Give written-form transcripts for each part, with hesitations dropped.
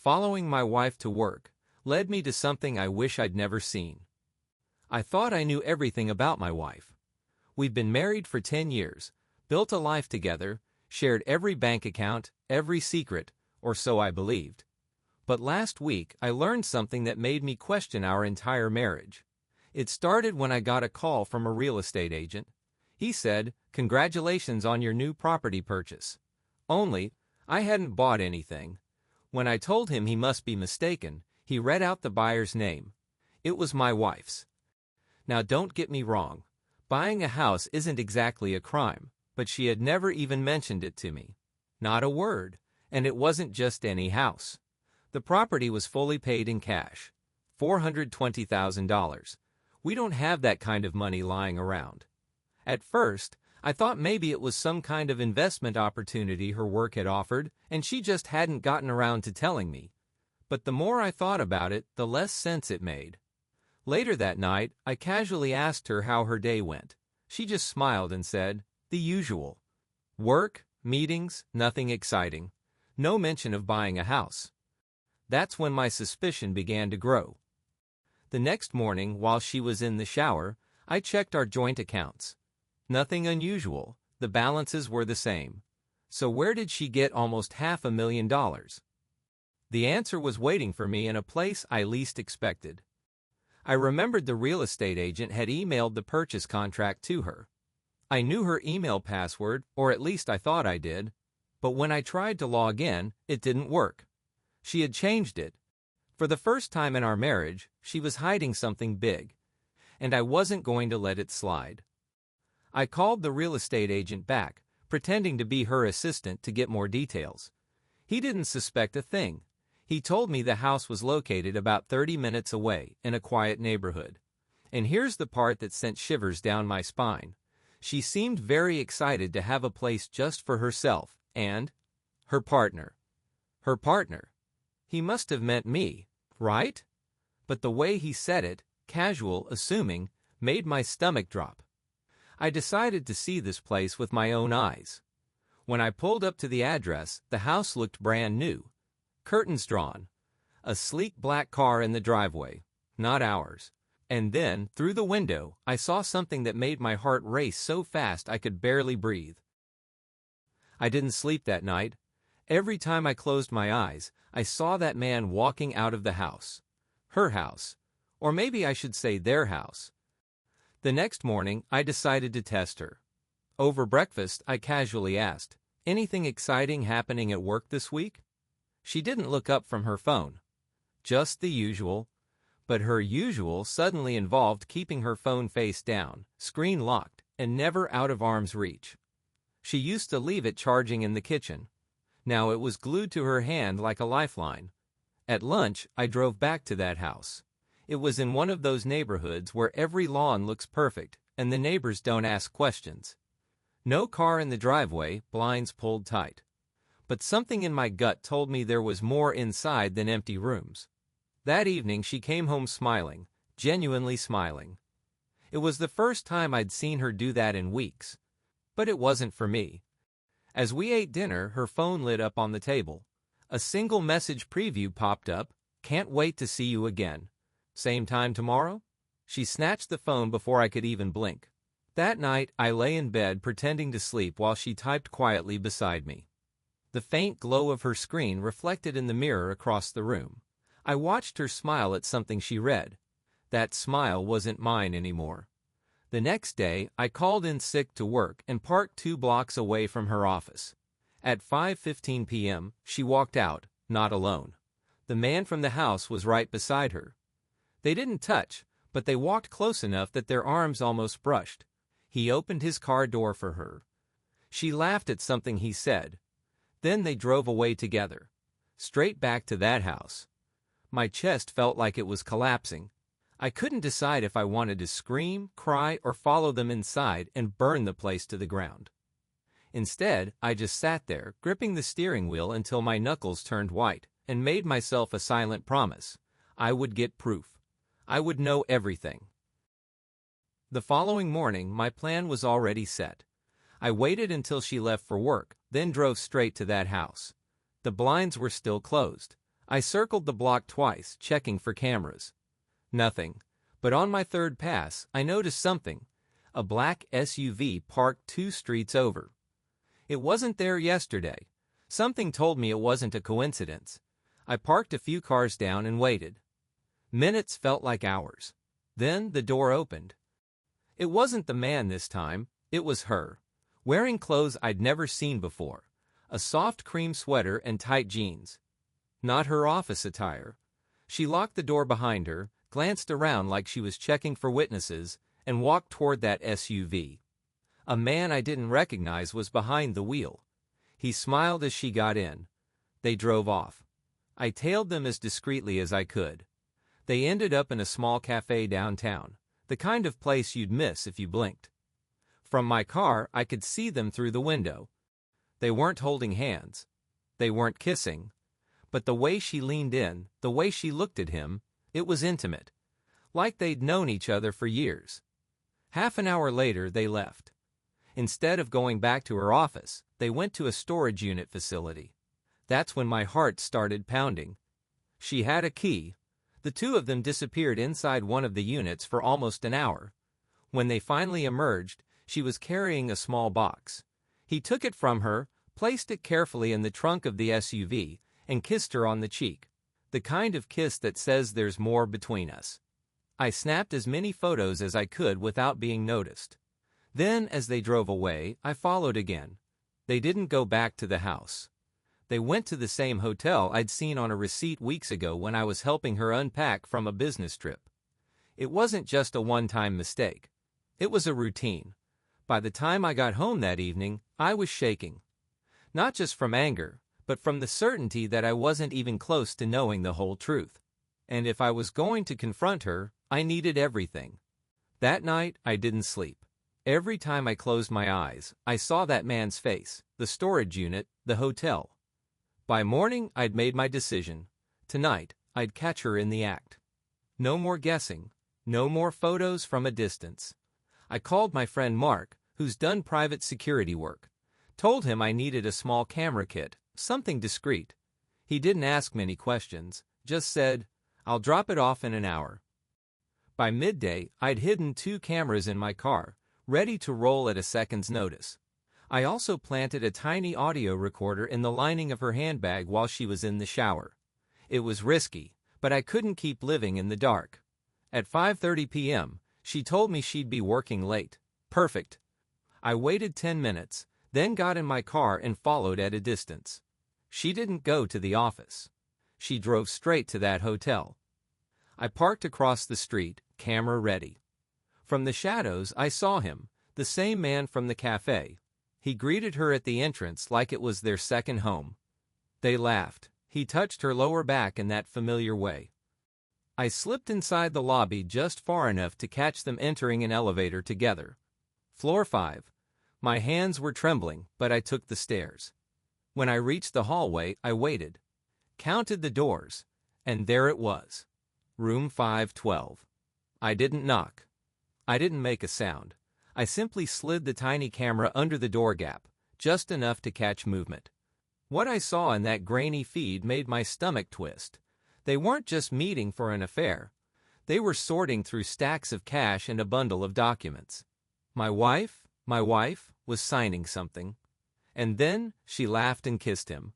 Following my wife to work led me to something I wish I'd never seen. I thought I knew everything about my wife. We've been married for 10 years, built a life together, shared every bank account, every secret, or so I believed. But last week I learned something that made me question our entire marriage. It started when I got a call from a real estate agent. He said, "Congratulations on your new property purchase." Only, I hadn't bought anything. When I told him he must be mistaken, he read out the buyer's name. It was my wife's. Now don't get me wrong. Buying a house isn't exactly a crime, but she had never even mentioned it to me. Not a word, and it wasn't just any house. The property was fully paid in cash. $420,000. We don't have that kind of money lying around. At first, I thought maybe it was some kind of investment opportunity her work had offered, and she just hadn't gotten around to telling me. But the more I thought about it, the less sense it made. Later that night, I casually asked her how her day went. She just smiled and said, "The usual. Work, meetings, nothing exciting. No mention of buying a house." That's when my suspicion began to grow. The next morning, while she was in the shower, I checked our joint accounts. Nothing unusual. The balances were the same. So where did she get almost $500,000? The answer was waiting for me in a place I least expected. I remembered the real estate agent had emailed the purchase contract to her. I knew her email password, or at least I thought I did, but when I tried to log in, it didn't work. She had changed it. For the first time in our marriage, she was hiding something big, and I wasn't going to let it slide. I called the real estate agent back, pretending to be her assistant to get more details. He didn't suspect a thing. He told me the house was located about 30 minutes away in a quiet neighborhood. And here's the part that sent shivers down my spine. She seemed very excited to have a place just for herself and her partner. Her partner. He must have meant me, right? But the way he said it, casual, assuming, made my stomach drop. I decided to see this place with my own eyes. When I pulled up to the address, the house looked brand new. Curtains drawn. A sleek black car in the driveway. Not ours. And then, through the window, I saw something that made my heart race so fast I could barely breathe. I didn't sleep that night. Every time I closed my eyes, I saw that man walking out of the house. Her house. Or maybe I should say their house. The next morning, I decided to test her. Over breakfast, I casually asked, "Anything exciting happening at work this week?" She didn't look up from her phone. Just the usual. But her usual suddenly involved keeping her phone face down, screen locked, and never out of arm's reach. She used to leave it charging in the kitchen. Now it was glued to her hand like a lifeline. At lunch, I drove back to that house. It was in one of those neighborhoods where every lawn looks perfect, and the neighbors don't ask questions. No car in the driveway, blinds pulled tight. But something in my gut told me there was more inside than empty rooms. That evening she came home smiling, genuinely smiling. It was the first time I'd seen her do that in weeks. But it wasn't for me. As we ate dinner, her phone lit up on the table. A single message preview popped up, "Can't wait to see you again. Same time tomorrow?" She snatched the phone before I could even blink. That night, I lay in bed pretending to sleep while she typed quietly beside me. The faint glow of her screen reflected in the mirror across the room. I watched her smile at something she read. That smile wasn't mine anymore. The next day, I called in sick to work and parked 2 blocks away from her office. At 5:15 p.m., she walked out, not alone. The man from the house was right beside her. They didn't touch, but they walked close enough that their arms almost brushed. He opened his car door for her. She laughed at something he said. Then they drove away together. Straight back to that house. My chest felt like it was collapsing. I couldn't decide if I wanted to scream, cry, or follow them inside and burn the place to the ground. Instead, I just sat there, gripping the steering wheel until my knuckles turned white, and made myself a silent promise. I would get proof. I would know everything. The following morning, my plan was already set. I waited until she left for work, then drove straight to that house. The blinds were still closed. I circled the block twice, checking for cameras. Nothing. But on my third pass, I noticed something. A black SUV parked 2 streets over. It wasn't there yesterday. Something told me it wasn't a coincidence. I parked a few cars down and waited. Minutes felt like hours. Then the door opened. It wasn't the man this time, it was her. Wearing clothes I'd never seen before. A soft cream sweater and tight jeans. Not her office attire. She locked the door behind her, glanced around like she was checking for witnesses, and walked toward that SUV. A man I didn't recognize was behind the wheel. He smiled as she got in. They drove off. I tailed them as discreetly as I could. They ended up in a small cafe downtown, the kind of place you'd miss if you blinked. From my car, I could see them through the window. They weren't holding hands. They weren't kissing. But the way she leaned in, the way she looked at him, it was intimate. Like they'd known each other for years. Half an hour later, they left. Instead of going back to her office, they went to a storage unit facility. That's when my heart started pounding. She had a key. The two of them disappeared inside one of the units for almost an hour. When they finally emerged, she was carrying a small box. He took it from her, placed it carefully in the trunk of the SUV, and kissed her on the cheek. The kind of kiss that says there's more between us. I snapped as many photos as I could without being noticed. Then, as they drove away, I followed again. They didn't go back to the house. They went to the same hotel I'd seen on a receipt weeks ago when I was helping her unpack from a business trip. It wasn't just a one-time mistake. It was a routine. By the time I got home that evening, I was shaking. Not just from anger, but from the certainty that I wasn't even close to knowing the whole truth. And if I was going to confront her, I needed everything. That night, I didn't sleep. Every time I closed my eyes, I saw that man's face, the storage unit, the hotel. By morning, I'd made my decision. Tonight, I'd catch her in the act. No more guessing. No more photos from a distance. I called my friend Mark, who's done private security work. Told him I needed a small camera kit, something discreet. He didn't ask many questions, just said, "I'll drop it off in an hour." By midday, I'd hidden 2 cameras in my car, ready to roll at a second's notice. I also planted a tiny audio recorder in the lining of her handbag while she was in the shower. It was risky, but I couldn't keep living in the dark. At 5:30 p.m., she told me she'd be working late. Perfect. I waited 10 minutes, then got in my car and followed at a distance. She didn't go to the office. She drove straight to that hotel. I parked across the street, camera ready. From the shadows, I saw him, the same man from the cafe. He greeted her at the entrance like it was their second home. They laughed. He touched her lower back in that familiar way. I slipped inside the lobby just far enough to catch them entering an elevator together. Floor 5. My hands were trembling, but I took the stairs. When I reached the hallway, I waited. Counted the doors. And there it was. Room 512. I didn't knock. I didn't make a sound. I simply slid the tiny camera under the door gap, just enough to catch movement. What I saw in that grainy feed made my stomach twist. They weren't just meeting for an affair. They were sorting through stacks of cash and a bundle of documents. My wife was signing something. And then she laughed and kissed him.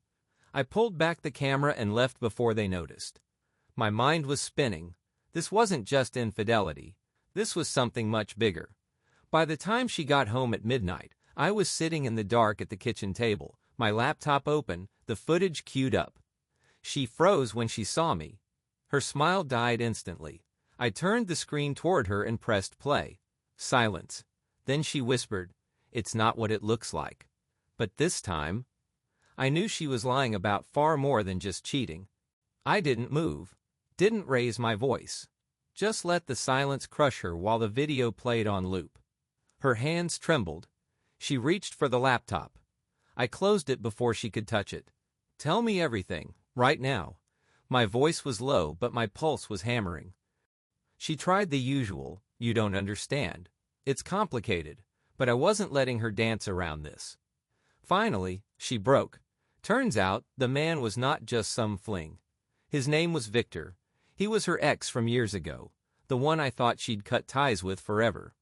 I pulled back the camera and left before they noticed. My mind was spinning. This wasn't just infidelity. This was something much bigger. By the time she got home at midnight, I was sitting in the dark at the kitchen table, my laptop open, the footage queued up. She froze when she saw me. Her smile died instantly. I turned the screen toward her and pressed play. Silence. Then she whispered, "It's not what it looks like." But this time, I knew she was lying about far more than just cheating. I didn't move, didn't raise my voice. Just let the silence crush her while the video played on loop. Her hands trembled. She reached for the laptop. I closed it before she could touch it. "Tell me everything, right now." My voice was low, but my pulse was hammering. She tried the usual, "You don't understand. It's complicated," but I wasn't letting her dance around this. Finally, she broke. Turns out, the man was not just some fling. His name was Victor. He was her ex from years ago, the one I thought she'd cut ties with forever.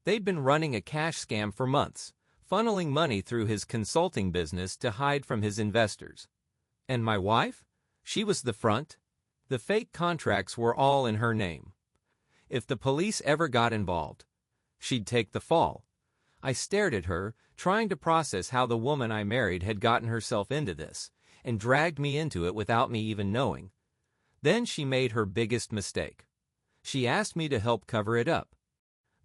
They'd been running a cash scam for months, funneling money through his consulting business to hide from his investors. And my wife? She was the front. The fake contracts were all in her name. If the police ever got involved, she'd take the fall. I stared at her, trying to process how the woman I married had gotten herself into this, and dragged me into it without me even knowing. Then she made her biggest mistake. She asked me to help cover it up.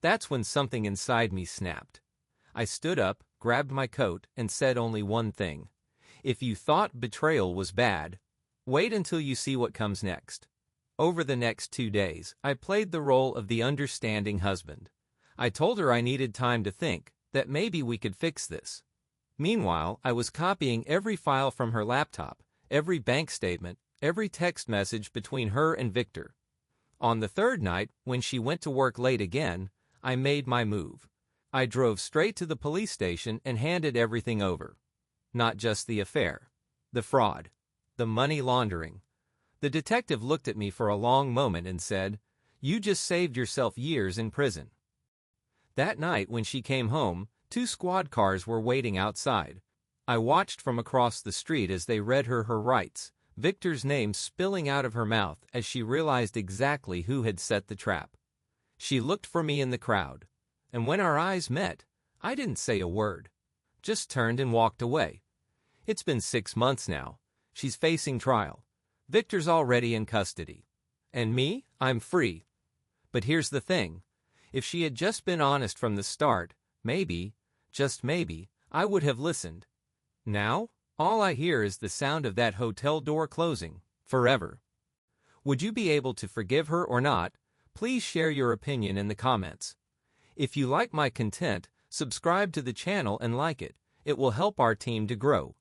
That's when something inside me snapped. I stood up, grabbed my coat, and said only one thing. If you thought betrayal was bad, wait until you see what comes next. Over the next 2 days, I played the role of the understanding husband. I told her I needed time to think, that maybe we could fix this. Meanwhile, I was copying every file from her laptop, every bank statement, every text message between her and Victor. On the third night, when she went to work late again, I made my move. I drove straight to the police station and handed everything over. Not just the affair. The fraud. The money laundering. The detective looked at me for a long moment and said, "You just saved yourself years in prison." That night when she came home, 2 squad cars were waiting outside. I watched from across the street as they read her rights, Victor's name spilling out of her mouth as she realized exactly who had set the trap. She looked for me in the crowd, and when our eyes met, I didn't say a word. Just turned and walked away. It's been 6 months now. She's facing trial. Victor's already in custody. And me? I'm free. But here's the thing. If she had just been honest from the start, maybe, just maybe, I would have listened. Now, all I hear is the sound of that hotel door closing, forever. Would you be able to forgive her or not? Please share your opinion in the comments. If you like my content, subscribe to the channel and like it. It will help our team to grow.